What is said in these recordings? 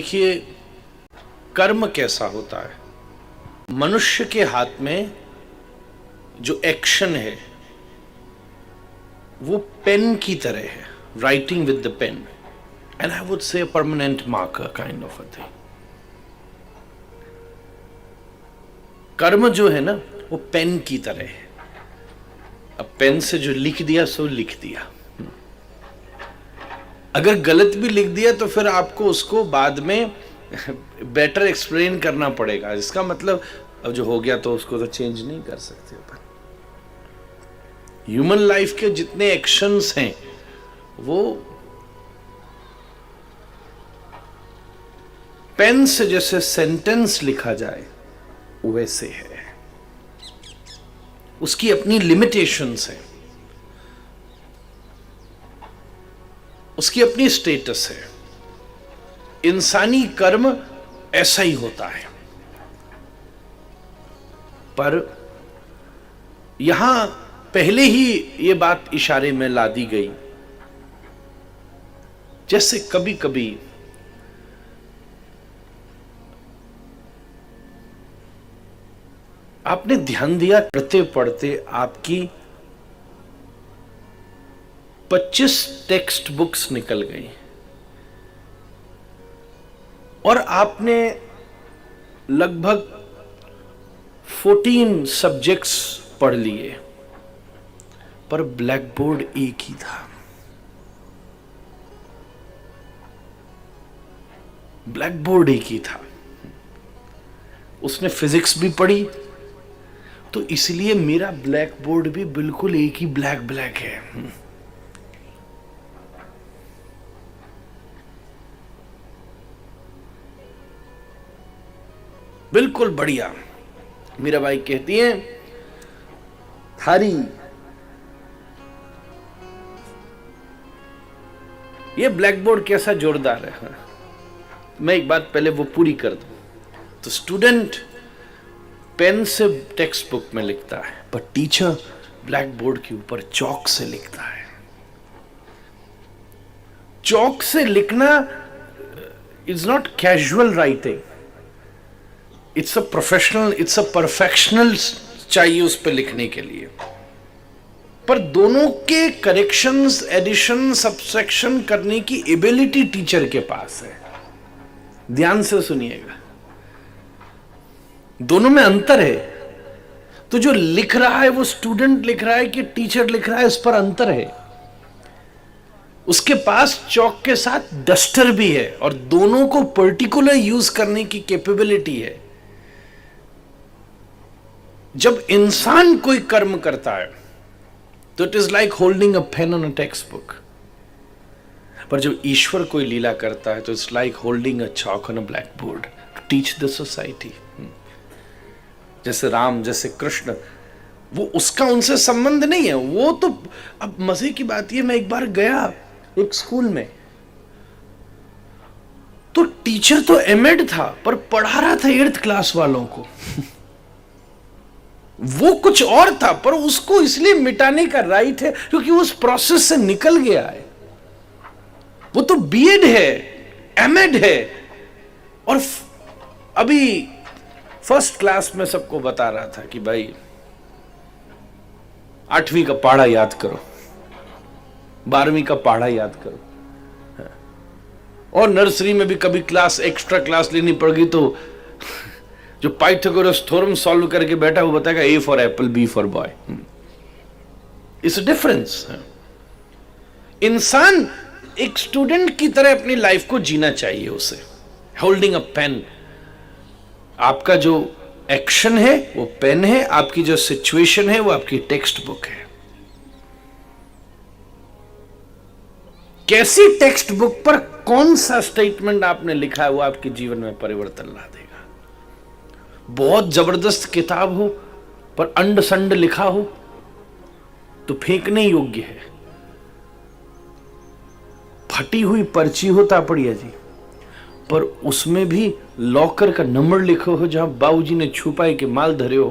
देखिए, कर्म कैसा होता है। मनुष्य के हाथ में जो एक्शन है वो पेन की तरह है, writing with the pen, and I would say permanent marker kind of a thing. कर्म जो है ना वो पेन की तरह है। अब पेन से जो लिख दिया सो लिख दिया, अगर गलत भी लिख दिया तो फिर आपको उसको बाद में बेटर एक्सप्लेन करना पड़ेगा। इसका मतलब अब जो हो गया तो उसको तो चेंज नहीं कर सकते अपन। ह्यूमन लाइफ के जितने एक्शंस हैं वो पेन से जैसे सेंटेंस लिखा जाए वैसे है, उसकी अपनी लिमिटेशंस है, उसकी अपनी स्टेटस है। इंसानी कर्म ऐसा ही होता है, पर यहां पहले ही ये बात इशारे में ला दी गई। जैसे कभी कभी आपने ध्यान दिया, पढ़ते पढ़ते आपकी 25 टेक्स्ट बुक्स निकल गई और आपने लगभग 14 सब्जेक्ट्स पढ़ लिए, पर ब्लैक बोर्ड एक ही था। ब्लैक बोर्ड एक ही था। उसने फिजिक्स भी पढ़ी, तो इसलिए मेरा ब्लैक बोर्ड भी बिल्कुल एक ही ब्लैक ब्लैक है। बिल्कुल बढ़िया। मीरा बाई कहती हैं, थारी ये ब्लैक बोर्ड कैसा जोरदार है। मैं एक बात पहले वो पूरी कर दूं। तो स्टूडेंट पेन से टेक्स्ट बुक में लिखता है, पर टीचर ब्लैक बोर्ड के ऊपर चौक से लिखता है। चौक से लिखना is not casual writing, it's a professional, it's a perfectional चाहिए उस पर लिखने के लिए। पर दोनों के करेक्शंस, एडिशन, सब्सट्रैक्शन करने की एबिलिटी टीचर के पास है। ध्यान से सुनिएगा, दोनों में अंतर है। तो जो लिख रहा है वो स्टूडेंट लिख रहा है कि टीचर लिख रहा है, इस पर अंतर है। उसके पास चौक के साथ डस्टर भी है और दोनों को पर्टिकुलर यूज करने की कैपेबिलिटी है। जब इंसान कोई कर्म करता है तो it is like holding a pen on a textbook, पर जब ईश्वर कोई लीला करता है तो it's like holding a chalk on a blackboard to teach the society. जैसे राम, जैसे कृष्ण, वो उसका उनसे संबंध नहीं है। वो तो अब मजे की बात ये, मैं एक बार गया एक स्कूल में, तो टीचर तो एमएड था पर पढ़ा रहा था 8th क्लास वालों को। वो कुछ और था, पर उसको इसलिए मिटाने का राइट है क्योंकि उस प्रोसेस से निकल गया है। वो तो बीएड है, एमएड है, और अभी फर्स्ट क्लास में सबको बता रहा था कि भाई 8वीं का पढ़ा याद करो, 12वीं का पढ़ा याद करो। और नर्सरी में भी कभी क्लास, एक्स्ट्रा क्लास लेनी पड़ गई तो जो पाइथागोरस थ्योरम सॉल्व करके बैठा वो बताएगा A for apple, B for boy. It's a difference. इंसान एक स्टूडेंट की तरह अपनी लाइफ को जीना चाहिए। उसे होल्डिंग अ पेन, आपका जो एक्शन है वो पेन है, आपकी जो सिचुएशन है वो आपकी टेक्स्ट बुक है। कैसी टेक्स्ट बुक पर कौन सा स्टेटमेंट आपने लिखा है वो आपके जीवन में परिवर्तन ला देगा। बहुत जबरदस्त किताब हो पर अंड संड लिखा हो तो फेंकने योग्य है। फटी हुई पर्ची होता पड़िया जी, पर उसमें भी लॉकर का नंबर लिखो हो जहां बाबूजी ने छुपाए के माल धरे हो,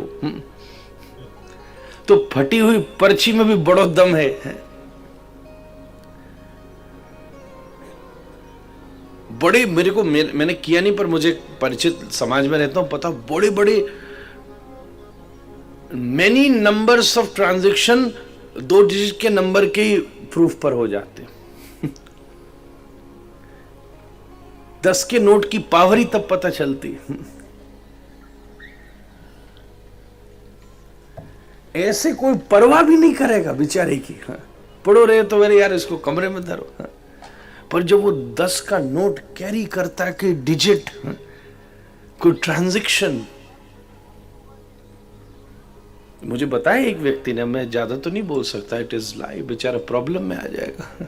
तो फटी हुई पर्ची में भी बड़ो दम है। बड़े मैंने किया नहीं, पर मुझे परिचित समाज में रहता हूं, पता बड़े बड़े many numbers of transaction 2 digit के नंबर के ही प्रूफ पर हो जाते हैं। 10 के नोट की पावर ही तब पता चलती। ऐसे कोई परवाह भी नहीं करेगा बेचारे की। पढ़ो रहे तो मेरे यार इसको कमरे में धरो। पर जब वो 10 का नोट कैरी करता है कि डिजिट, कोई ट्रांजैक्शन, मुझे बताया एक व्यक्ति ने, मैं ज्यादा तो नहीं बोल सकता, इट इज लाइव, बेचारा प्रॉब्लम में आ जाएगा।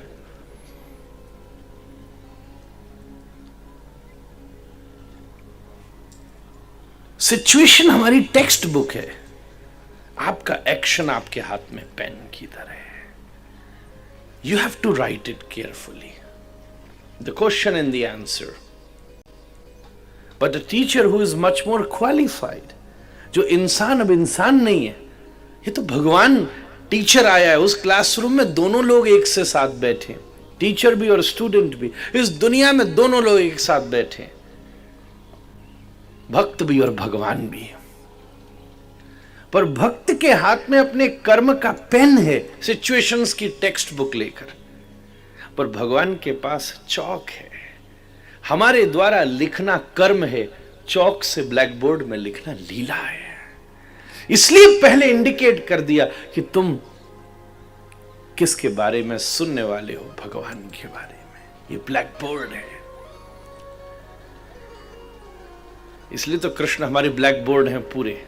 सिचुएशन हमारी टेक्स्ट बुक है, आपका एक्शन आपके हाथ में पेन की तरह है। You have to write it carefully, the question and the answer. But a teacher who is much more qualified, जो इंसान अब इंसान नहीं है, ये तो भगवान टीचर आया है। उस क्लासरूम में दोनों लोग एक से साथ बैठे, टीचर भी और स्टूडेंट भी। इस दुनिया में दोनों लोग एक साथ बैठे, भक्त भी और भगवान भी। पर भक्त के हाथ में अपने कर्म का पेन है, सिचुएशंस की टेक्स्ट बुक लेकर, पर भगवान के पास चौक है। हमारे द्वारा लिखना कर्म है, चौक से ब्लैक बोर्ड में लिखना लीला है। इसलिए पहले इंडिकेट कर दिया कि तुम किसके बारे में सुनने वाले हो, भगवान के बारे में। ये ब्लैक बोर्ड है। इसलिए तो कृष्ण हमारे ब्लैक बोर्ड हैं पूरे।